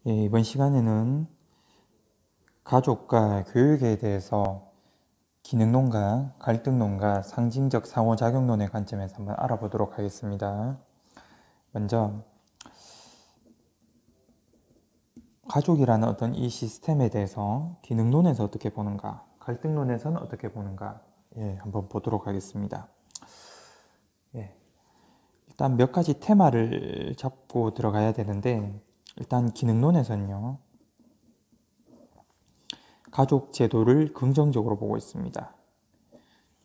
예, 이번 시간에는 가족과 교육에 대해서 기능론과 갈등론과 상징적 상호작용론의 관점에서 한번 알아보도록 하겠습니다. 먼저 가족이라는 어떤 이 시스템에 대해서 기능론에서 어떻게 보는가, 갈등론에서는 어떻게 보는가, 한번 보도록 하겠습니다. 일단 몇 가지 테마를 잡고 들어가야 되는데, 일단 기능론에서는요, 가족 제도를 긍정적으로 보고 있습니다.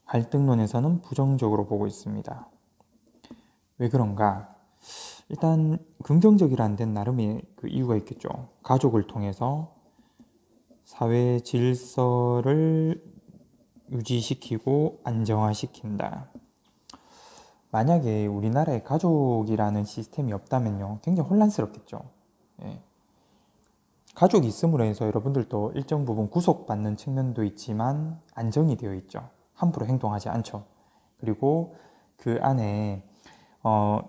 갈등론에서는 부정적으로 보고 있습니다. 왜 그런가? 일단 긍정적이라는 데는 나름의 그 이유가 있겠죠. 가족을 통해서 사회 질서를 유지시키고 안정화시킨다. 만약에 우리나라에 가족이라는 시스템이 없다면요, 굉장히 혼란스럽겠죠. 가족이 있음으로 해서 여러분들도 일정 부분 구속받는 측면도 있지만 안정이 되어 있죠. 함부로 행동하지 않죠. 그리고 그 안에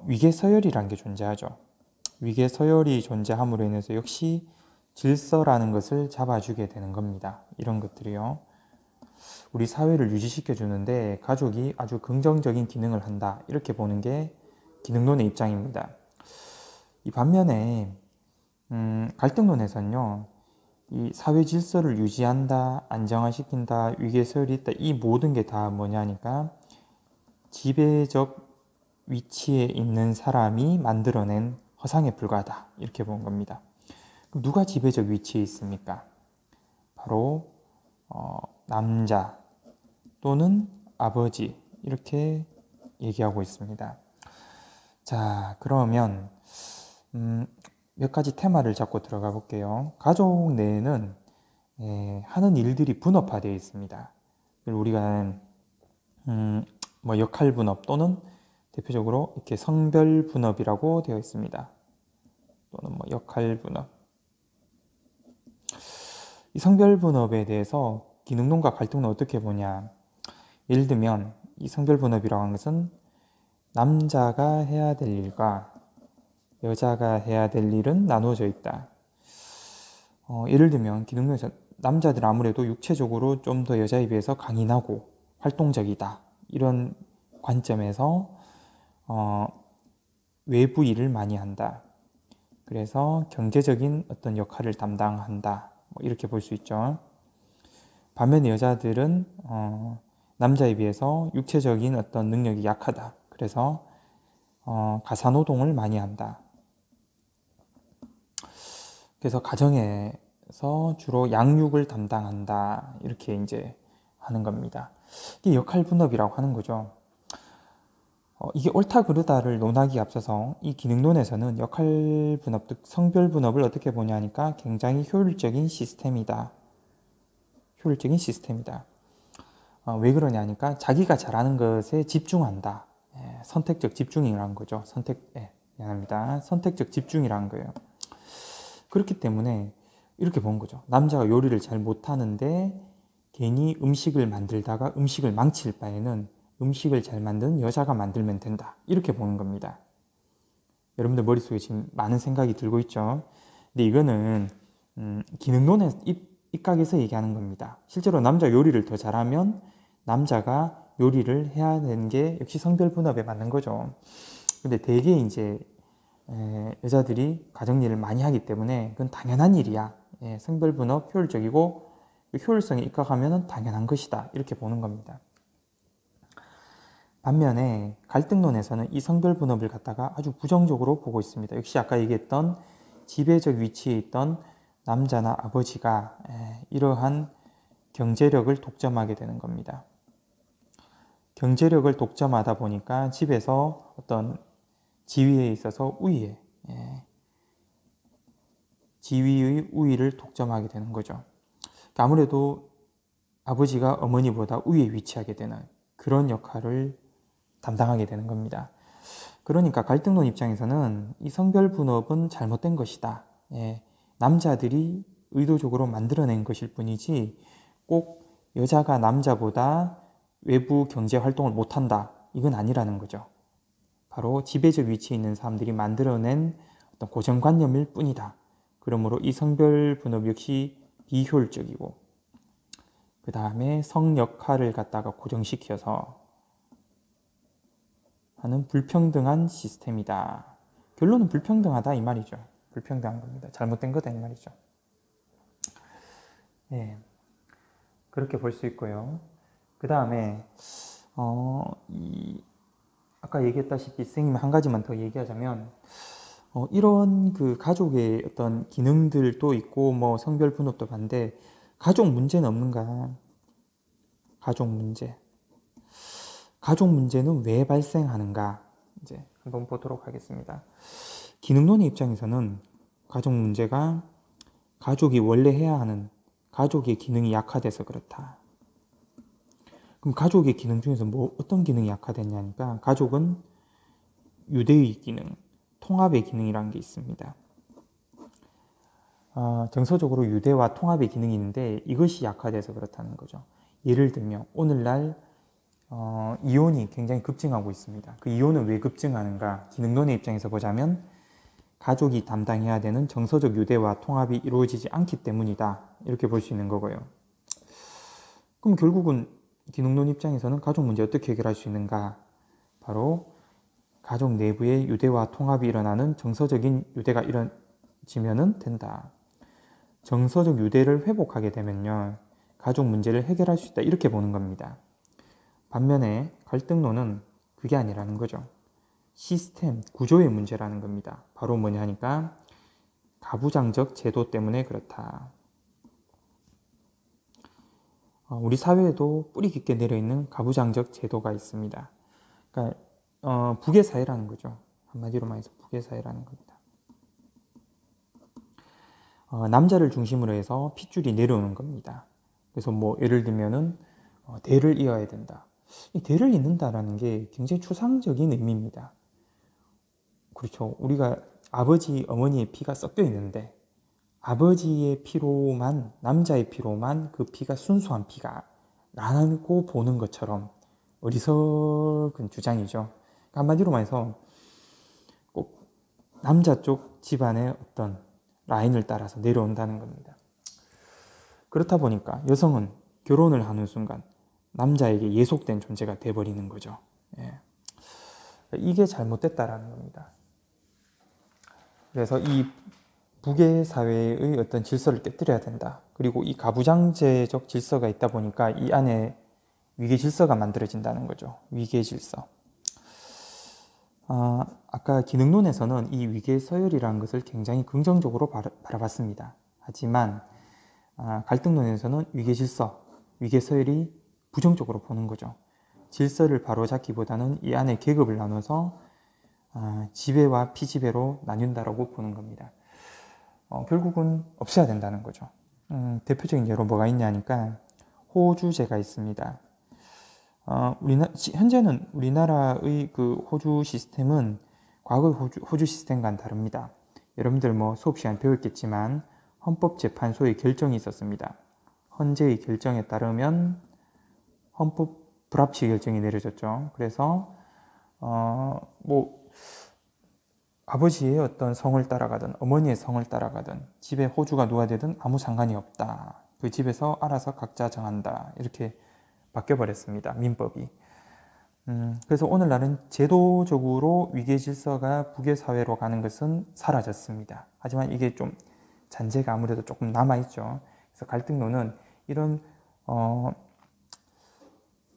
위계서열이라는 게 존재하죠. 위계서열이 존재함으로 인해서 역시 질서라는 것을 잡아주게 되는 겁니다. 이런 것들이요. 우리 사회를 유지시켜 주는데 가족이 아주 긍정적인 기능을 한다. 이렇게 보는 게 기능론의 입장입니다. 이 반면에 갈등론에서는요, 이 사회 질서를 유지한다, 안정화시킨다, 위계서열이 있다, 이 모든 게 다 뭐냐니까 지배적 위치에 있는 사람이 만들어낸 허상에 불과하다, 이렇게 보는 겁니다. 그럼 누가 지배적 위치에 있습니까? 바로 남자 또는 아버지, 이렇게 얘기하고 있습니다. 자, 그러면 몇 가지 테마를 잡고 들어가 볼게요. 가족 내에는 하는 일들이 분업화되어 있습니다. 우리가 역할 분업 또는 대표적으로 이렇게 성별 분업이라고 되어 있습니다. 또는 역할 분업. 이 성별 분업에 대해서 기능론과 갈등론 어떻게 보냐? 예를 들면 이 성별 분업이라고 하는 것은 남자가 해야 될 일과 여자가 해야 될 일은 나누어져 있다. 예를 들면 기능론에서 남자들 아무래도 육체적으로 좀 더 여자에 비해서 강인하고 활동적이다. 이런 관점에서 외부 일을 많이 한다. 그래서 경제적인 어떤 역할을 담당한다. 이렇게 볼 수 있죠. 반면에 여자들은 남자에 비해서 육체적인 어떤 능력이 약하다. 그래서 가사노동을 많이 한다. 그래서 가정에서 주로 양육을 담당한다. 이렇게 이제 하는 겁니다. 이게 역할 분업이라고 하는 거죠. 이게 옳다 그르다를 논하기에 앞서서 이 기능론에서는 역할 분업, 즉 성별 분업을 어떻게 보냐 하니까 굉장히 효율적인 시스템이다. 효율적인 시스템이다. 왜 그러냐 하니까 자기가 잘하는 것에 집중한다. 선택적 집중이라는 거죠. 미안합니다. 선택적 집중이라는 거예요. 그렇기 때문에 이렇게 본 거죠. 남자가 요리를 잘 못하는데 괜히 음식을 만들다가 음식을 망칠 바에는 음식을 잘 만드는 여자가 만들면 된다. 이렇게 보는 겁니다. 여러분들 머릿속에 지금 많은 생각이 들고 있죠. 근데 이거는 기능론의 입각에서 얘기하는 겁니다. 실제로 남자 요리를 더 잘하면 남자가 요리를 해야 되는 게 역시 성별 분업에 맞는 거죠. 근데 대개 이제 여자들이 가정일을 많이 하기 때문에 그건 당연한 일이야. 성별 분업 효율적이고 효율성에 입각하면 당연한 것이다. 이렇게 보는 겁니다. 반면에 갈등론에서는 이 성별 분업을 갖다가 아주 부정적으로 보고 있습니다. 역시 아까 얘기했던 지배적 위치에 있던 남자나 아버지가 이러한 경제력을 독점하게 되는 겁니다. 경제력을 독점하다 보니까 집에서 어떤 지위에 있어서 지위의 우위를 독점하게 되는 거죠. 아무래도 아버지가 어머니보다 위에 위치하게 되는 그런 역할을 담당하게 되는 겁니다. 그러니까 갈등론 입장에서는 이 성별 분업은 잘못된 것이다. 남자들이 의도적으로 만들어낸 것일 뿐이지 꼭 여자가 남자보다 외부 경제 활동을 못한다. 이건 아니라는 거죠. 바로 지배적 위치에 있는 사람들이 만들어낸 어떤 고정관념일 뿐이다. 그러므로 이 성별 분업 역시 비효율적이고, 그 다음에 성 역할을 갖다가 고정시켜서 하는 불평등한 시스템이다. 결론은 불평등하다 이 말이죠. 불평등한 겁니다. 잘못된 거다 이 말이죠. 예, 그렇게 볼 수 있고요. 그 다음에 아까 얘기했다시피 선생님 한 가지만 더 얘기하자면, 이런 그 가족의 어떤 기능들도 있고 뭐 성별 분업도 반대, 가족 문제는 없는가? 가족 문제. 가족 문제는 왜 발생하는가? 이제 한번 보도록 하겠습니다. 기능론의 입장에서는 가족 문제가 가족이 원래 해야 하는 가족의 기능이 약화돼서 그렇다. 그럼 가족의 기능 중에서 뭐 어떤 기능이 약화됐냐니까, 가족은 유대의 기능, 통합의 기능이라는 게 있습니다. 정서적으로 유대와 통합의 기능이 있는데 이것이 약화돼서 그렇다는 거죠. 예를 들면 오늘날 이혼이 굉장히 급증하고 있습니다. 그 이혼은 왜 급증하는가? 기능론의 입장에서 보자면 가족이 담당해야 되는 정서적 유대와 통합이 이루어지지 않기 때문이다. 이렇게 볼 수 있는 거고요. 그럼 결국은 기능론 입장에서는 가족 문제 어떻게 해결할 수 있는가? 바로 가족 내부의 유대와 통합이 일어나는 정서적인 유대가 이루어지면 된다. 정서적 유대를 회복하게 되면요, 가족 문제를 해결할 수 있다. 이렇게 보는 겁니다. 반면에 갈등론은 그게 아니라는 거죠. 시스템, 구조의 문제라는 겁니다. 바로 뭐냐 하니까 가부장적 제도 때문에 그렇다. 우리 사회에도 뿌리 깊게 내려있는 가부장적 제도가 있습니다. 그러니까 북의 사회라는 거죠. 한마디로 말해서 북의 사회라는 겁니다. 남자를 중심으로 해서 핏줄이 내려오는 겁니다. 그래서 뭐 예를 들면은 대를 이어야 된다. 이 대를 잇는다라는 게 굉장히 추상적인 의미입니다. 그렇죠. 우리가 아버지, 어머니의 피가 섞여 있는데 아버지의 피로만, 남자의 피로만 그 피가 순수한 피가 라고 보는 것처럼 어리석은 주장이죠. 그러니까 한마디로 말해서 꼭 남자 쪽 집안의 어떤 라인을 따라서 내려온다는 겁니다. 그렇다 보니까 여성은 결혼을 하는 순간 남자에게 예속된 존재가 돼버리는 거죠. 예. 이게 잘못됐다라는 겁니다. 그래서 이 북의 사회의 어떤 질서를 깨뜨려야 된다. 그리고 이 가부장제적 질서가 있다 보니까 이 안에 위계 질서가 만들어진다는 거죠. 위계 질서. 아까 기능론에서는 이 위계 서열이라는 것을 굉장히 긍정적으로 바라봤습니다. 하지만 갈등론에서는 위계 질서, 위계 서열이 부정적으로 보는 거죠. 질서를 바로잡기보다는 이 안에 계급을 나눠서 지배와 피지배로 나뉜다라고 보는 겁니다. 결국은 없애야 된다는 거죠. 대표적인 예로 뭐가 있냐니까 호주제가 있습니다. 현재는 우리나라의 그 호주 시스템은 과거의 호주 시스템과는 다릅니다. 여러분들 뭐 수업 시간에 배웠겠지만 헌법재판소의 결정이 있었습니다. 헌재의 결정에 따르면 헌법 불합치 결정이 내려졌죠. 그래서 뭐 아버지의 어떤 성을 따라가든 어머니의 성을 따라가든 집에 호주가 누가 되든 아무 상관이 없다. 그 집에서 알아서 각자 정한다. 이렇게 바뀌어버렸습니다. 민법이. 그래서 오늘날은 제도적으로 위계 질서가 북의 사회로 가는 것은 사라졌습니다. 하지만 이게 좀 잔재가 아무래도 조금 남아있죠. 그래서 갈등론은 이런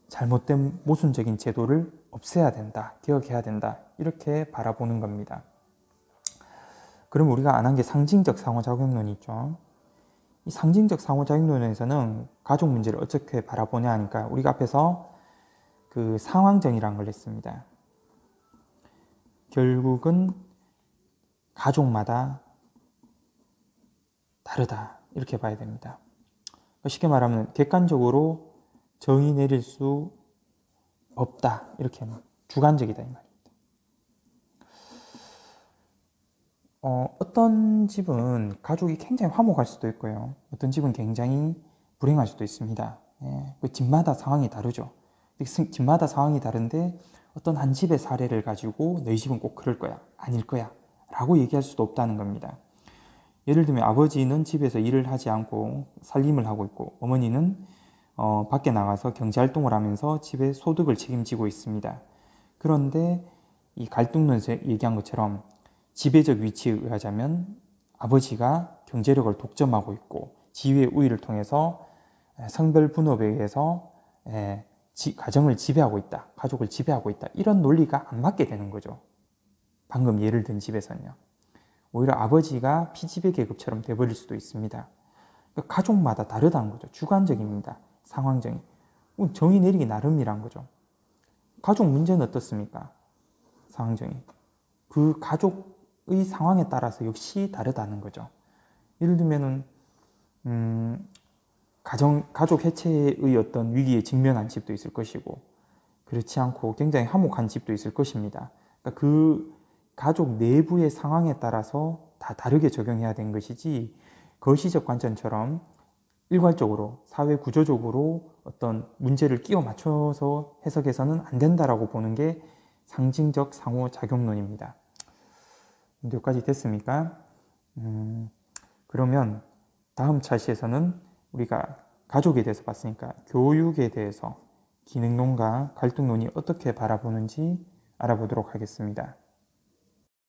잘못된 모순적인 제도를 없애야 된다. 개혁해야 된다. 이렇게 바라보는 겁니다. 그럼 우리가 안 한 게 상징적 상호작용론이 있죠. 이 상징적 상호작용론에서는 가족 문제를 어떻게 바라보냐 하니까 우리가 앞에서 그 상황정의라는 걸 했습니다. 결국은 가족마다 다르다. 이렇게 봐야 됩니다. 쉽게 말하면 객관적으로 정의 내릴 수 없다. 이렇게 주관적이다 이 말입니다. 어떤 집은 가족이 굉장히 화목할 수도 있고요. 어떤 집은 굉장히 불행할 수도 있습니다. 예, 그 집마다 상황이 다르죠. 집마다 상황이 다른데 어떤 한 집의 사례를 가지고 너희 집은 꼭 그럴 거야, 아닐 거야 라고 얘기할 수도 없다는 겁니다. 예를 들면 아버지는 집에서 일을 하지 않고 살림을 하고 있고 어머니는 밖에 나가서 경제활동을 하면서 집의 소득을 책임지고 있습니다. 그런데 이 갈등론에서 얘기한 것처럼 지배적 위치에 의하자면 아버지가 경제력을 독점하고 있고 지위의 우위를 통해서 성별 분업에 의해서 가정을 지배하고 있다, 가족을 지배하고 있다, 이런 논리가 안 맞게 되는 거죠. 방금 예를 든 집에서는요. 오히려 아버지가 피지배 계급처럼 돼버릴 수도 있습니다. 그러니까 가족마다 다르다는 거죠. 주관적입니다. 상황적인. 정의 내리기 나름이란 거죠. 가족 문제는 어떻습니까? 상황적인. 그 가족의 상황에 따라서 역시 다르다는 거죠. 예를 들면은 가족 해체의 어떤 위기에 직면한 집도 있을 것이고 그렇지 않고 굉장히 화목한 집도 있을 것입니다. 그러니까 그 가족 내부의 상황에 따라서 다 다르게 적용해야 되는 것이지 거시적 관점처럼 일괄적으로 사회 구조적으로 어떤 문제를 끼워 맞춰서 해석해서는 안 된다라고 보는 게 상징적 상호작용론입니다. 여기까지 됐습니까? 그러면 다음 차시에서는 우리가 가족에 대해서 봤으니까 교육에 대해서 기능론과 갈등론이 어떻게 바라보는지 알아보도록 하겠습니다.